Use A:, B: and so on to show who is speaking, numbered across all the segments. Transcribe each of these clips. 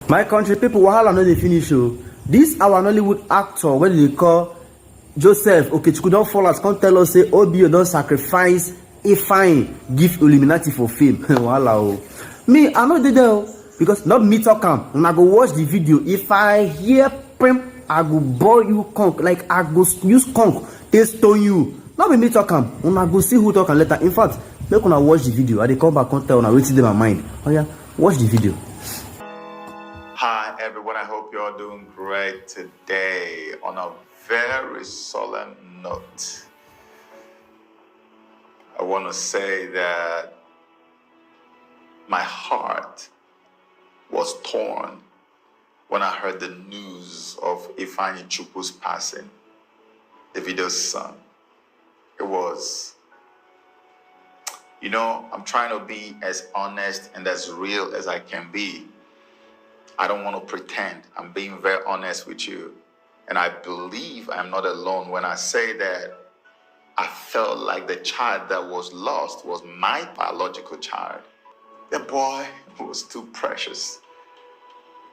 A: My country people, wahala no dey finish o. This our Nollywood actor wey dey call Joseph Okechukwu don fall out come tell us say Obio don sacrifice ifeanyi give Illuminati for fame. Wahala o. Me, I no dey there o, because not me talk am. Una go watch the video. If I hear prim, I go boil you conk, like I go use conk take stone you. No be me talk am. Una go see who talk am later. In fact, make una watch the video. I dey come back come tell una wetin dey my mind. Oh yeah, watch the video.
B: Hi everyone, I hope you're doing great today. On a very solemn note, I want to say that my heart was torn when I heard the news of Ifeanyi Chukwu's passing, Davido's son. It was, I'm trying to be as honest and as real as I can be. I don't want to pretend. I'm being very honest with you. And I believe I'm not alone when I say that I felt like the child that was lost was my biological child. The boy was too precious.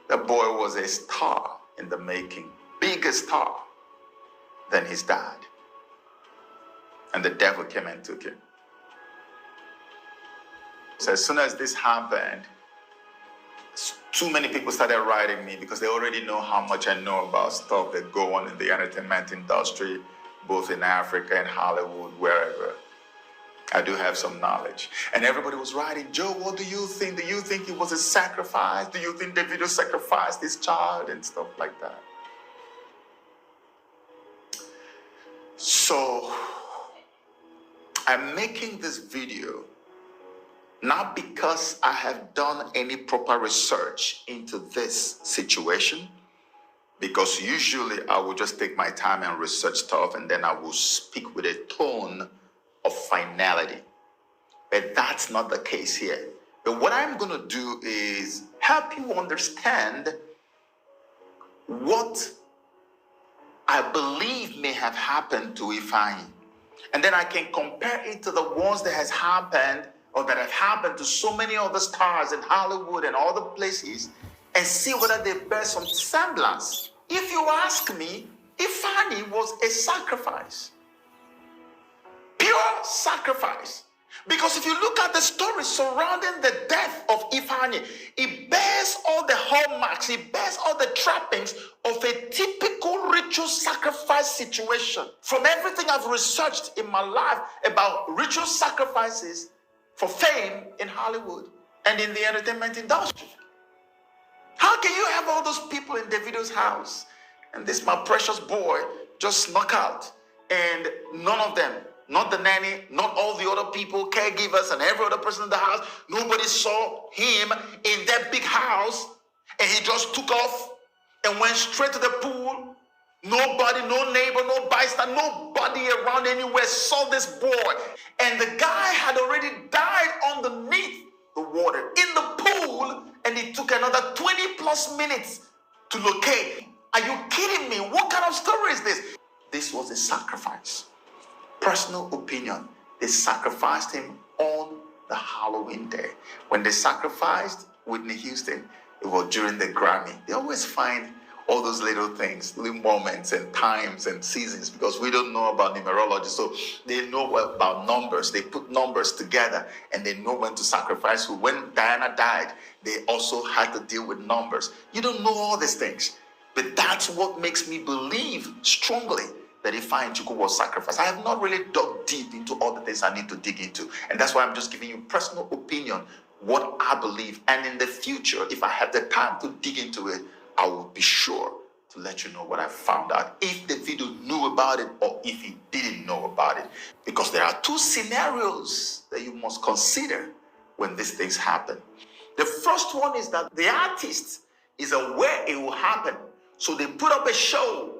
B: The boy was a star in the making, bigger star than his dad. And the devil came and took him. So as soon as this happened, too many people started writing me because they already know how much I know about stuff that go on in the entertainment industry, both in Africa and Hollywood, wherever. I do have some knowledge. And everybody was writing, Joe, what do you think? Do you think it was a sacrifice? Do you think Davido sacrificed his child and stuff like that? So I'm making this video not because I have done any proper research into this situation, because usually I will just take my time and research stuff and then I will speak with a tone of finality. But that's not the case here. But what I'm going to do is help you understand what I believe may have happened to Ifeanyi. And then I can compare it to the ones that has happened or that have happened to so many other stars in Hollywood and other places, and see whether they bear some semblance. If you ask me, Ifeanyi was a sacrifice. Pure sacrifice. Because if you look at the story surrounding the death of Ifeanyi, it bears all the hallmarks, it bears all the trappings of a typical ritual sacrifice situation. From everything I've researched in my life about ritual sacrifices for fame in Hollywood and in the entertainment industry. How can you have all those people in Davido's house and this my precious boy just snuck out and none of them, not the nanny, not all the other people, caregivers and every other person in the house, nobody saw him in that big house and he just took off and went straight to the pool? Nobody, no neighbor, no bystander, nobody around anywhere saw this boy. And the guy had already died underneath the water in the pool, and it took another 20 plus minutes to locate. Are you kidding me? What kind of story is this? This was a sacrifice. Personal opinion. They sacrificed him on the Halloween day. When they sacrificed Whitney Houston, it was during the Grammy. They always find all those little things, little moments and times and seasons, because we don't know about numerology. So they know about numbers. They put numbers together and they know when to sacrifice who. When Diana died, they also had to deal with numbers. You don't know all these things, but that's what makes me believe strongly that Ifeanyi Chukwu was sacrificed. I have not really dug deep into all the things I need to dig into. And that's why I'm just giving you personal opinion, what I believe. And in the future, if I have the time to dig into it, I will be sure to let you know what I found out, if Davido knew about it or if he didn't know about it. Because there are two scenarios that you must consider when these things happen. The first one is that the artist is aware it will happen. So they put up a show,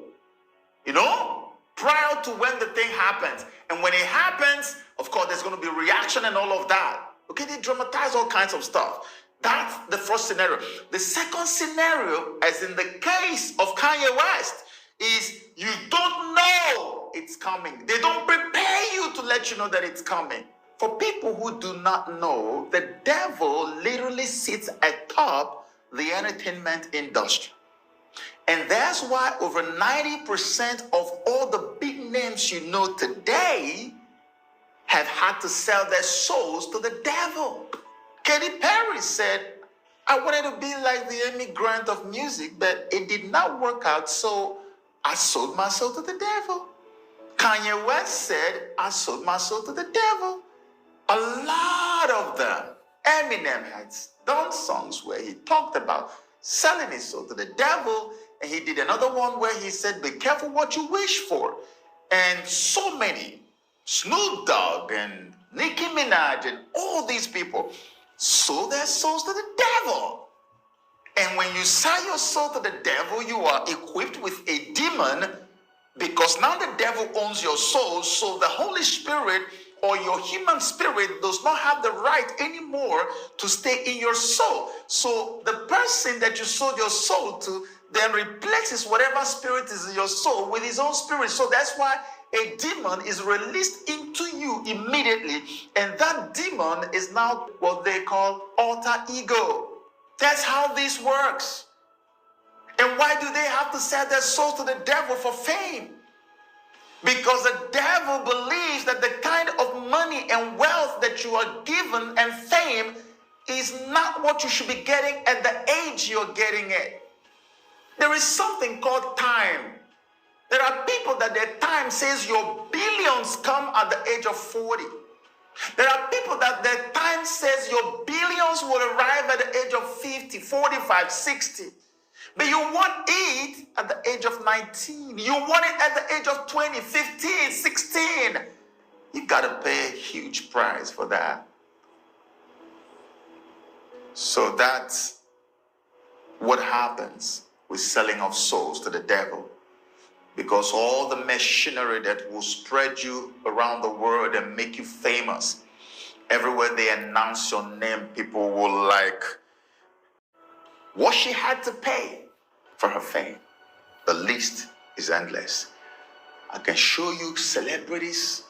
B: prior to when the thing happens. And when it happens, of course, there's going to be reaction and all of that. Okay, they dramatize all kinds of stuff. That's the first scenario. The second scenario, as in the case of Kanye West, is you don't know it's coming. They don't prepare you to let you know that it's coming. For people who do not know, the devil literally sits atop the entertainment industry. And that's why over 90% of all the big names you know today have had to sell their souls to the devil. Katy Perry said, I wanted to be like the Amy Grant of music, but it did not work out, so I sold my soul to the devil. Kanye West said, I sold my soul to the devil. A lot of them. Eminem had done songs where he talked about selling his soul to the devil, and he did another one where he said, be careful what you wish for. And so many, Snoop Dogg and Nicki Minaj and all these people sold their souls to the devil. And when you sell your soul to the devil, you are equipped with a demon, because now the devil owns your soul, so the Holy Spirit or your human spirit does not have the right anymore to stay in your soul. So the person that you sold your soul to then replaces whatever spirit is in your soul with his own spirit. So that's why a demon is released into you immediately, and that demon is now what they call alter ego. That's how this works. And why do they have to sell their soul to the devil for fame? Because the devil believes that the kind of money and wealth that you are given and fame is not what you should be getting at the age you're getting it. There is something called time. There are people that their time says your billions come at the age of 40. There are people that their time says your billions will arrive at the age of 50, 45, 60. But you want it at the age of 19. You want it at the age of 20, 15, 16. You got to pay a huge price for that. So that's what happens with selling of souls to the devil. Because all the machinery that will spread you around the world and make you famous, everywhere they announce your name, people will like what she had to pay for her fame. The list is endless. I can show you celebrities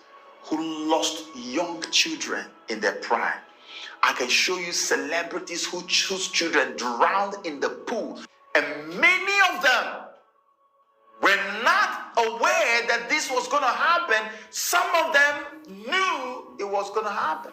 B: who lost young children in their prime. I can show you celebrities whose children drowned in the pool. And many of them were not aware that this was going to happen. Some of them knew it was going to happen.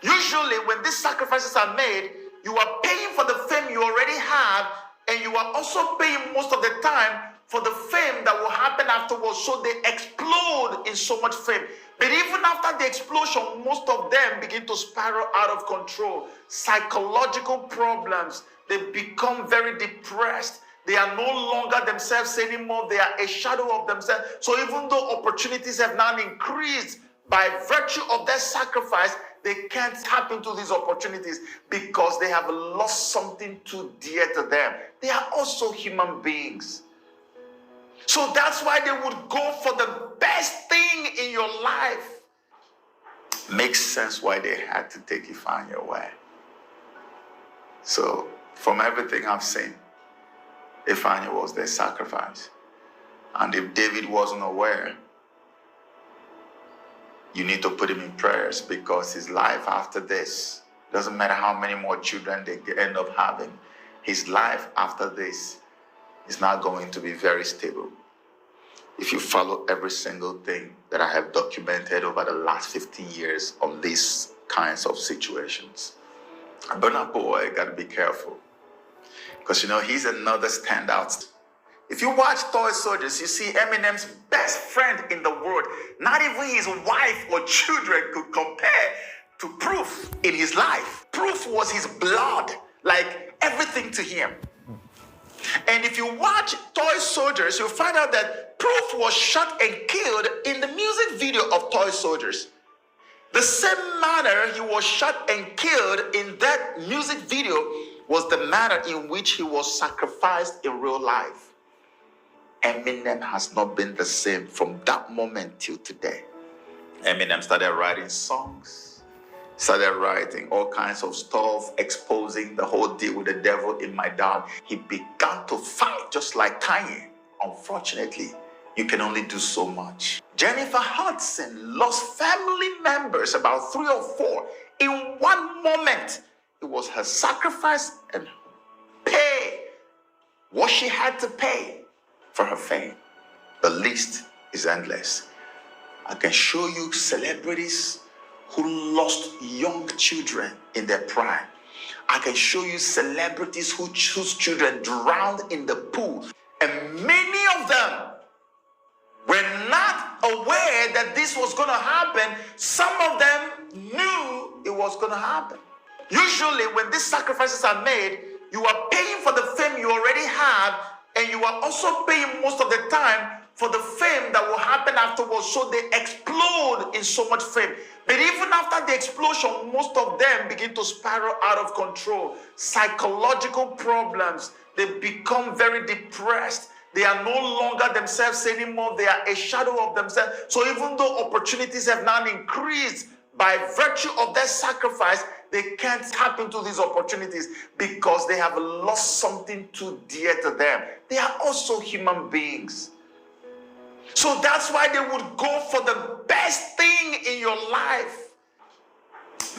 B: Usually when these sacrifices are made, you are paying for the fame you already have, and you are also paying most of the time for the fame that will happen afterwards. So they explode in so much fame. But even after the explosion, most of them begin to spiral out of control. Psychological problems. They become very depressed. They are no longer themselves anymore. They are a shadow of themselves. So even though opportunities have now increased by virtue of their sacrifice, they can't tap into these opportunities because they have lost something too dear to them. They are also human beings. So that's why they would go for the best thing in your life. Makes sense why they had to take Ifeanyi away. So from everything I've seen, Ifeanyi was their sacrifice. And if David wasn't aware, you need to put him in prayers, because his life after this, doesn't matter how many more children they end up having, his life after this is not going to be very stable. If you follow every single thing that I have documented over the last 15 years on these kinds of situations, Burna Boy got to be careful. Because, he's another standout. If you watch Toy Soldiers, you see Eminem's best friend in the world. Not even his wife or children could compare to Proof in his life. Proof was his blood, like everything to him. And if you watch Toy Soldiers, you'll find out that Proof was shot and killed in the music video of Toy Soldiers. The same manner he was shot and killed in that music video was the manner in which he was sacrificed in real life. Eminem has not been the same from that moment till today. Eminem started writing songs, started writing all kinds of stuff, exposing the whole deal with the devil in my dad. He began to fight just like Kanye. Unfortunately, you can only do so much. Jennifer Hudson lost family members, about 3 or 4, in one moment. It was her sacrifice and pain what she had to pay for her fame. The list is endless. I can show you celebrities who lost young children in their prime. I can show you celebrities whose children drowned in the pool. And many of them were not aware that this was going to happen. Some of them knew it was going to happen. Usually, when these sacrifices are made, you are paying for the fame you already have, and you are also paying most of the time for the fame that will happen afterwards. So they explode in so much fame. But even after the explosion, most of them begin to spiral out of control. Psychological problems. They become very depressed. They are no longer themselves anymore. They are a shadow of themselves. So even though opportunities have now increased by virtue of their sacrifice, they can't tap into these opportunities because they have lost something too dear to them. They are also human beings. So that's why they would go for the best thing in your life.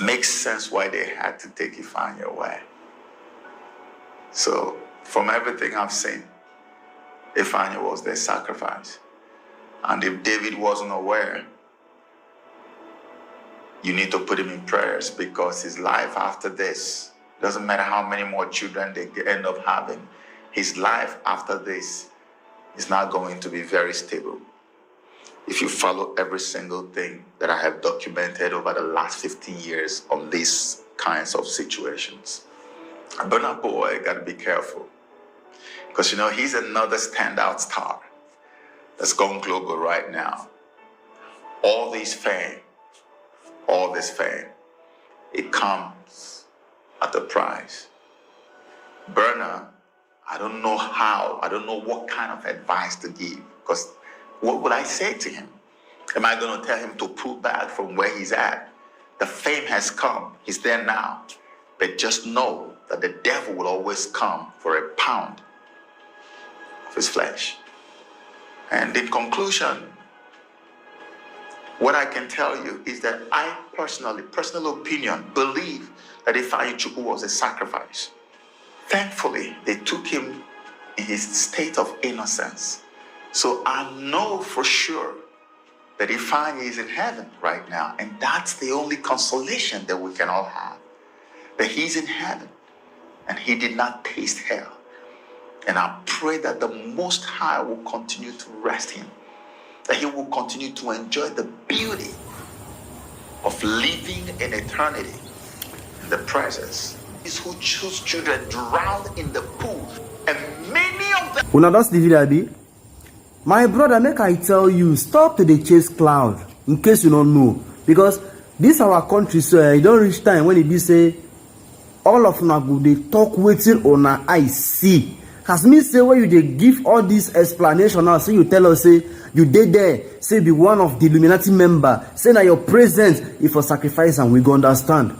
B: Makes sense why they had to take ifeanyi away. So from everything I've seen, ifeanyi was their sacrifice. And if David wasn't aware, you need to put him in prayers, because his life after this, doesn't matter how many more children they end up having, his life after this is not going to be very stable. If you follow every single thing that I have documented over the last 15 years on these kinds of situations, Burna Boy got to be careful, because he's another standout star that's gone global right now. All this fame, it comes at a price. Burna, I don't know what kind of advice to give, because what would I say to him? Am I going to tell him to pull back from where he's at? The fame has come. He's there now. But just know that the devil will always come for a pound of his flesh. And in conclusion, what I can tell you is that I personal opinion, believe that ifeanyi was a sacrifice. Thankfully, they took him in his state of innocence. So I know for sure that ifeanyi is in heaven right now. And that's the only consolation that we can all have. That he's in heaven and he did not taste hell. And I pray that the Most High will continue to rest him. That he will continue to enjoy the beauty of living in eternity in the presence. These whose children drowned in the pool, and many of them.
A: Una that's the video, Abi. My brother, make I tell you, stop to the chase cloud. In case you don't know, because this our country, so it don't reach time when it be say all of una go they talk waiting on our eye see. As me say where you they give all this explanation now, say you tell us say you did there, say be one of the Illuminati member, say now your presence is for sacrifice and we go understand.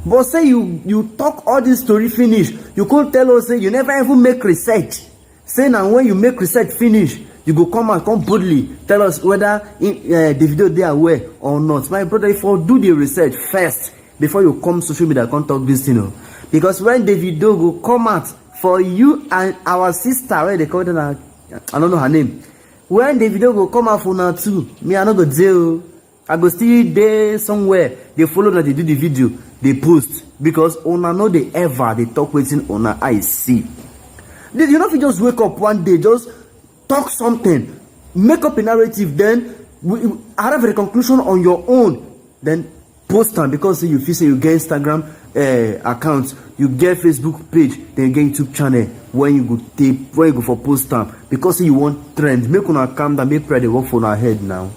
A: But say you talk all this story finish, you could tell us say you never even make research. Say now when you make research finish, you go come and come boldly tell us whether Davido they are aware or not. My brother, if you do the research first before you come social media, can't talk this thing. Because when Davido go come out for you and our sister, where they call it, I don't know her name. When Davido go come out for now too, me I not go jail. I go still there somewhere. They follow that they do the video, they post, because una know they ever they talk waiting on her I see. You know if you just wake up one day, just talk something, make up a narrative, then arrive at a conclusion on your own, then post them, because you feel say you get Instagram account, you get Facebook page, then you get YouTube channel when you go tape, when you go for post them, because you want trend. Make una calm down, make prayer they work for our head now.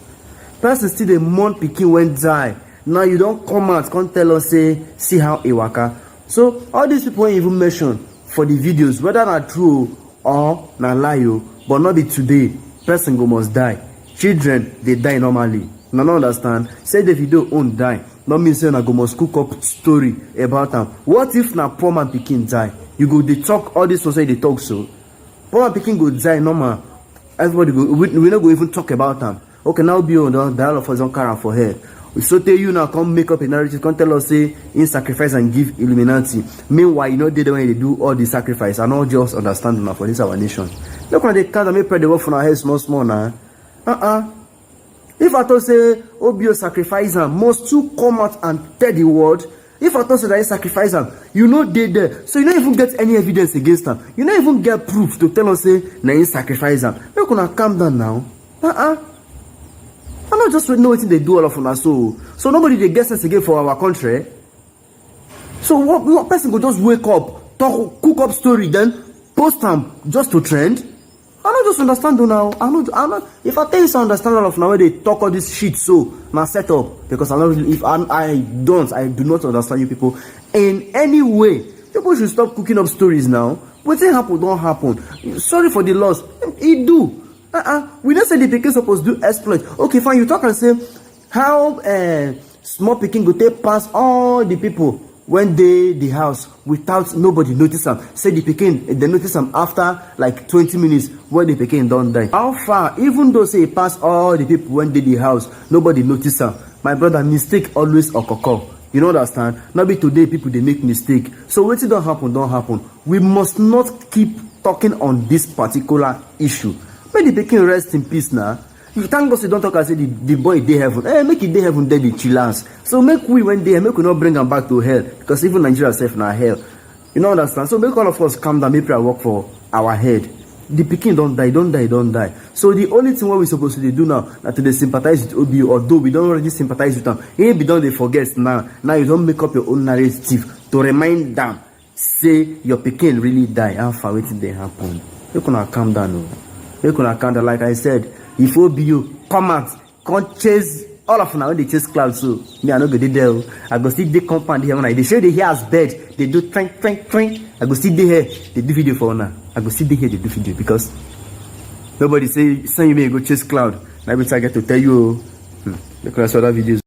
A: Person still the month pikin when die. Now you don't come out, can't tell us say see how it waka. So all these people even mention for the videos, whether not true or not lie, but not be today. Person go must die. Children they die normally. Now not understand. Say the video own die. Not mean say na go must cook up story about them. What if na poor man pikin die? You go they talk all this society they talk so. Poor man pikin go die normal. Everybody go we not go even talk about them. Okay, now be on the all of us don't carry for head. So tell you now come make up a narrative, come tell us say in sacrifice and give Illuminati. Meanwhile, you know they when they do all the sacrifice and all just understand now for this our nation. Look when they can't make pray the work for our head small now. If I thought say Obio sacrifice and must to come out and tell the word. If I thought say that he sacrifice them, you know they there. So you don't even get any evidence against them. You don't even get proof to tell us say na he sacrifice them. We're gonna calm down now. I'm not just know what they do all of us so nobody they get sense again for our country. So what person could just wake up, talk, cook up story, then post them just to trend? I don't just understand though now. I'm not. If I tell you, I understand all of now where they talk all this shit. So now set up because I'm not. If I do not understand you people in any way. People should stop cooking up stories now. What happen don't happen. Sorry for the loss. It do. We don't say the pikin supposed to do exploit. Okay, fine. You talk and say how small pikin go take pass all the people when they the house without nobody notice them. Say the pikin they notice them after like 20 minutes when the pikin don't die. How far? Even though say pass all the people when they the house, nobody notice them. My brother, mistake always occur. You know understand? Not be today people they make mistake. So what it don't happen. We must not keep talking on this particular issue. Make the pikin rest in peace now. You thank God you don't talk and say the boy dey heaven. Make it dey heaven there the chillance. So make we when they make we not bring them back to hell. Because even Nigeria self now hell. You know understand? So make all of us calm down, make prayer work for our head. The pikin don't die. So the only thing what we supposed to do now is to sympathize with OBU, although we don't already sympathize with them. Be done they forget now. Now you don't make up your own narrative to remind them. Say your pikin really die. How far waiting they happen. You gonna calm down. You gonna calm down. Like I said, if OBU come out, can't chase all of now when they chase clouds. So me I no go there. I go see the compound here when they show the hair as bed. They do twink. I go see the hair. They do video for now. I go see the hair. They do video because nobody say you may go chase cloud. Now I get to tell you because other videos.